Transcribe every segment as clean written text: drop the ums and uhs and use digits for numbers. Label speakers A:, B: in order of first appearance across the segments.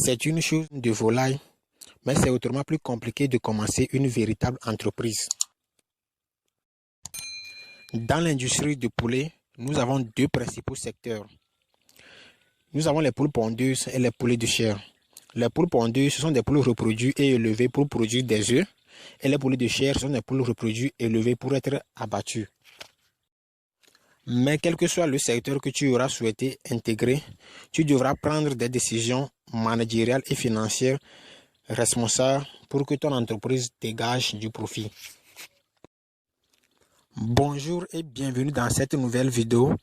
A: C'est une chose de volaille, mais c'est autrement plus compliqué de commencer une véritable entreprise. Dans l'industrie du poulet, nous avons deux principaux secteurs. Nous avons les poules pondeuses et les poulets de chair. Les poules pondeuses, ce sont des poules reproduites et élevées pour produire des œufs. Et les poulets de chair, ce sont des poules reproduites et élevées pour être abattues. Mais quel que soit le secteur que tu auras souhaité intégrer, tu devras prendre des décisions managériales et financières responsables pour que ton entreprise dégage du profit. Bonjour et bienvenue dans cette nouvelle vidéo.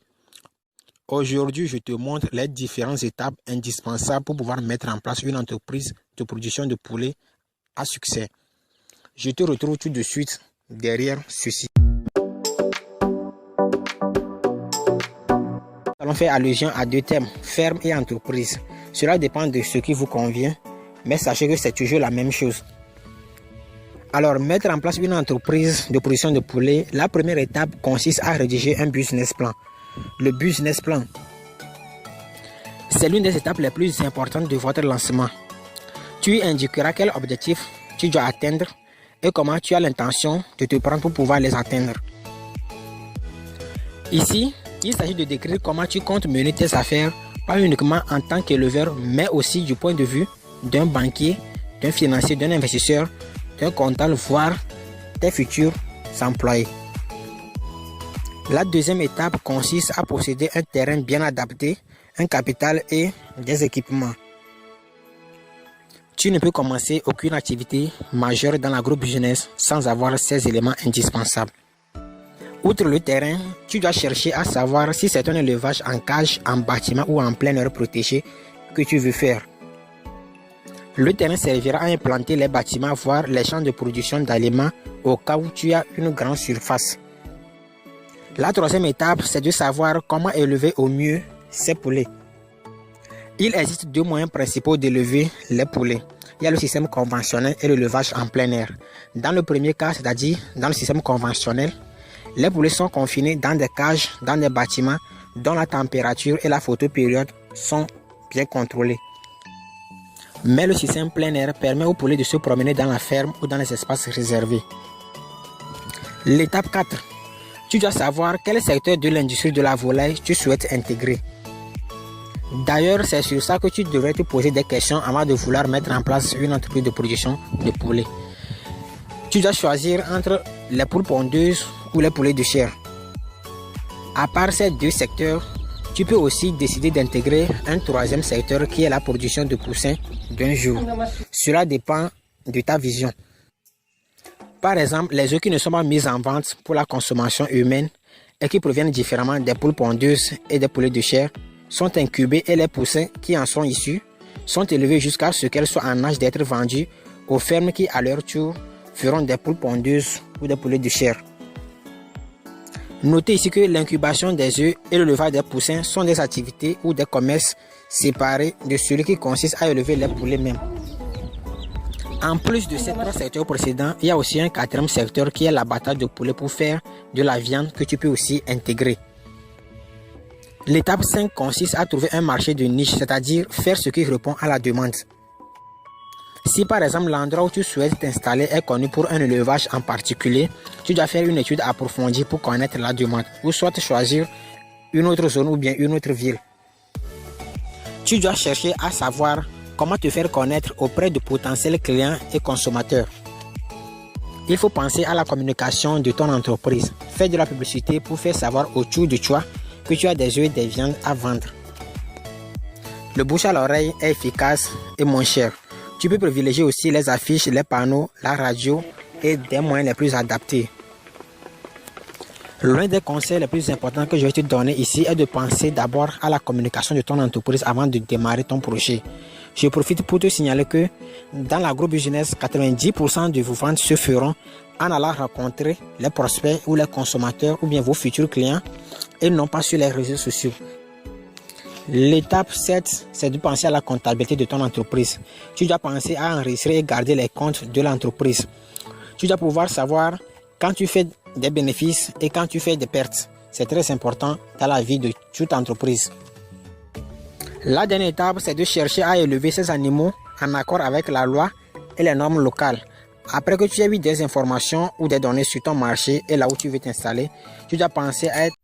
A: Aujourd'hui, je te montre les différentes étapes indispensables pour pouvoir mettre en place une entreprise de production de poulet à succès. Je te retrouve tout de suite derrière ceci. Nous allons faire allusion à deux thèmes, ferme et entreprise. Cela dépend de ce qui vous convient, mais sachez que c'est toujours la même chose. Alors, mettre en place une entreprise de production de poulet, la première étape consiste à rédiger un business plan. Le business plan, c'est l'une des étapes les plus importantes de votre lancement. Tu y indiqueras quel objectif tu dois atteindre et comment tu as l'intention de te prendre pour pouvoir les atteindre. Ici, il s'agit de décrire comment tu comptes mener tes affaires, pas uniquement en tant qu'éleveur, mais aussi du point de vue d'un banquier, d'un financier, d'un investisseur, d'un comptable, voire tes futurs employés. La deuxième étape consiste à posséder un terrain bien adapté, un capital et des équipements. Tu ne peux commencer aucune activité majeure dans l'agrobusiness sans avoir ces éléments indispensables. Outre le terrain, tu dois chercher à savoir si c'est un élevage en cage, en bâtiment ou en plein air protégé que tu veux faire. Le terrain servira à implanter les bâtiments, voire les champs de production d'aliments au cas où tu as une grande surface. La troisième étape, c'est de savoir comment élever au mieux ces poulets. Il existe deux moyens principaux d'élever les poulets. Il y a le système conventionnel et l'élevage en plein air. Dans le premier cas, c'est-à-dire dans le système conventionnel, les poulets sont confinés dans des cages, dans des bâtiments dont la température et la photopériode sont bien contrôlées. Mais le système plein air permet aux poulets de se promener dans la ferme ou dans les espaces réservés. L'étape 4. Tu dois savoir quel secteur de l'industrie de la volaille tu souhaites intégrer. D'ailleurs, c'est sur ça que tu devrais te poser des questions avant de vouloir mettre en place une entreprise de production de poulets. Tu dois choisir entre les poules pondeuses ou les poulets de chair. À part ces deux secteurs, tu peux aussi décider d'intégrer un troisième secteur qui est la production de poussins d'un jour. Cela dépend de ta vision. Par exemple, les œufs qui ne sont pas mis en vente pour la consommation humaine et qui proviennent différemment des poules pondeuses et des poulets de chair sont incubés et les poussins qui en sont issus sont élevés jusqu'à ce qu'elles soient en âge d'être vendues aux fermes qui, à leur tour, feront des poules pondeuses ou des poulets de chair. Notez ici que l'incubation des œufs et le levage des poussins sont des activités ou des commerces séparés de celui qui consiste à élever les poulets mêmes. En plus de ces trois secteurs précédents, il y a aussi un quatrième secteur qui est l'abattage de poulets pour faire de la viande que tu peux aussi intégrer. L'étape 5 consiste à trouver un marché de niche, c'est-à-dire faire ce qui répond à la demande. Si par exemple l'endroit où tu souhaites t'installer est connu pour un élevage en particulier, tu dois faire une étude approfondie pour connaître la demande, ou soit choisir une autre zone ou bien une autre ville. Tu dois chercher à savoir comment te faire connaître auprès de potentiels clients et consommateurs. Il faut penser à la communication de ton entreprise. Fais de la publicité pour faire savoir autour de toi que tu as des œufs et des viandes à vendre. Le bouche à l'oreille est efficace et moins cher. Tu peux privilégier aussi les affiches, les panneaux, la radio et des moyens les plus adaptés. L'un des conseils les plus importants que je vais te donner ici est de penser d'abord à la communication de ton entreprise avant de démarrer ton projet. Je profite pour te signaler que dans l'agrobusiness, 90% de vos ventes se feront en allant rencontrer les prospects ou les consommateurs ou bien vos futurs clients et non pas sur les réseaux sociaux. L'étape 7, c'est de penser à la comptabilité de ton entreprise. Tu dois penser à enregistrer et garder les comptes de l'entreprise. Tu dois pouvoir savoir quand tu fais des bénéfices et quand tu fais des pertes. C'est très important dans la vie de toute entreprise. La dernière étape, c'est de chercher à élever ces animaux en accord avec la loi et les normes locales. Après que tu aies eu des informations ou des données sur ton marché et là où tu veux t'installer, tu dois penser à être